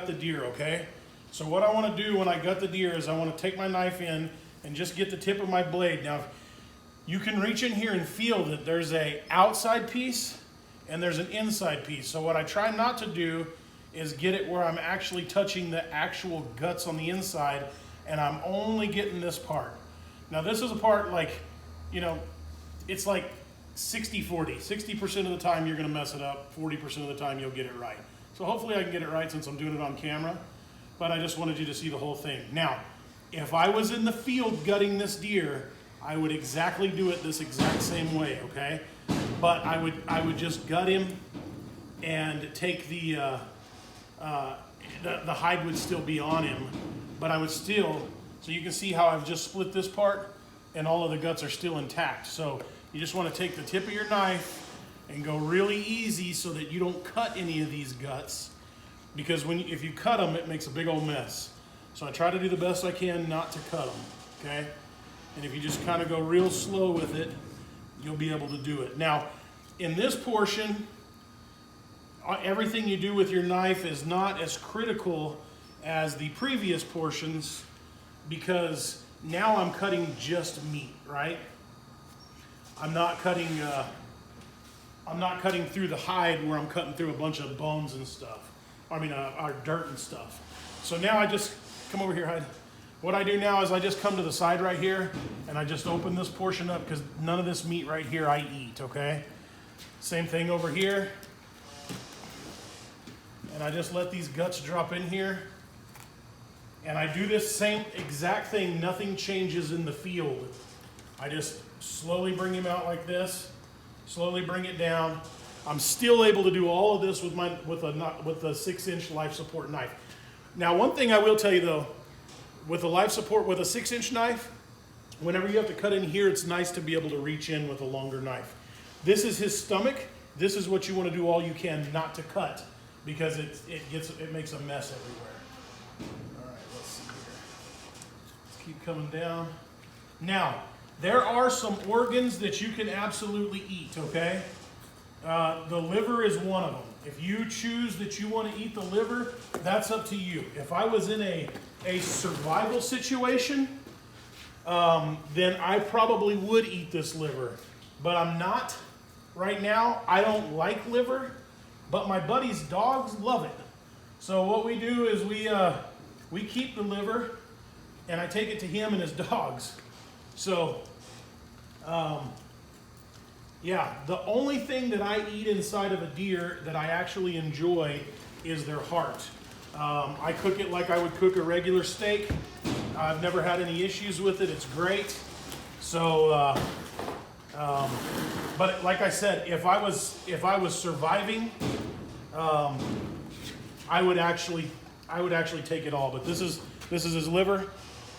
gut the deer, okay? So what I want to do when I gut the deer is I want to take my knife in and just get the tip of my blade. Now, you can reach in here and feel that there's a outside piece and there's an inside piece. So what I try not to do is get it where I'm actually touching the actual guts on the inside, and I'm only getting this part. Now this is a part like, you know, it's like 60-40. 60% of the time you're gonna mess it up, 40% of the time you'll get it right. So hopefully I can get it right since I'm doing it on camera, but I just wanted you to see the whole thing. Now, if I was in the field gutting this deer, I would exactly do it this exact same way, okay? But I would just gut him and take the hide would still be on him, but I would still, so you can see how I've just split this part and all of the guts are still intact. So you just want to take the tip of your knife and go really easy so that you don't cut any of these guts, because if you cut them, it makes a big old mess. So I try to do the best I can not to cut them, okay? And if you just kind of go real slow with it, you'll be able to do it. Now, in this portion, everything you do with your knife is not as critical as the previous portions, because now I'm cutting just meat, right? I'm not cutting through the hide where I'm cutting through a bunch of bones and stuff. I mean, our dirt and stuff. So now I just, come over here, hide. What I do now is I just come to the side right here and I just open this portion up, because none of this meat right here I eat, okay? Same thing over here. And I just let these guts drop in here. And I do this same exact thing, nothing changes in the field. I just slowly bring him out like this, slowly bring it down. I'm still able to do all of this with a 6-inch life support knife. Now, one thing I will tell you though, with a life support with a 6-inch knife, whenever you have to cut in here, it's nice to be able to reach in with a longer knife. This is his stomach. This is what you want to do all you can not to cut, because it makes a mess everywhere. All right, let's see here. Let's keep coming down. Now, there are some organs that you can absolutely eat, okay? The liver is one of them. If you choose that you want to eat the liver, that's up to you. If I was in a survival situation, then I probably would eat this liver. But I'm not right now. I don't like liver, but my buddy's dogs love it. So what we do is we keep the liver, and I take it to him and his dogs. So, yeah, the only thing that I eat inside of a deer that I actually enjoy is their heart. I cook it like I would cook a regular steak. I've never had any issues with it. It's great. So, but like I said, if I was surviving, I would actually take it all. But this is his liver.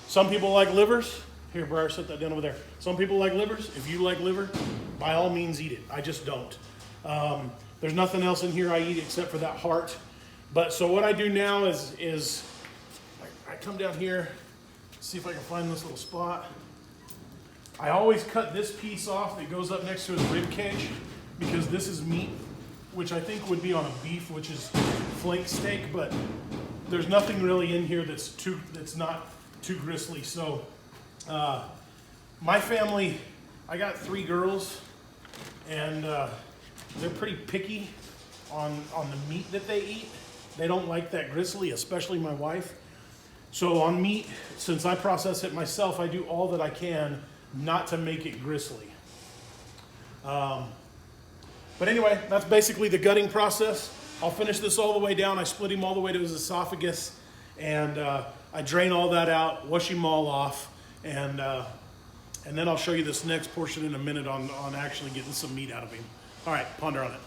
Some people like livers. Here, Briar, set that down over there. Some people like livers. If you like liver, by all means eat it. I just don't. There's nothing else in here I eat except for that heart. But so what I do now is I come down here, see if I can find this little spot. I always cut this piece off that goes up next to his rib cage, because this is meat, which I think would be on a beef, which is flank steak, but there's nothing really in here that's not too gristly. So my family, I got 3 girls, and they're pretty picky on the meat that they eat. They don't like that gristly, especially my wife. So on meat, since I process it myself, I do all that I can not to make it gristly. But anyway, that's basically the gutting process. I'll finish this all the way down. I split him all the way to his esophagus, and I drain all that out, wash him all off, and then I'll show you this next portion in a minute on actually getting some meat out of him. All right, ponder on it.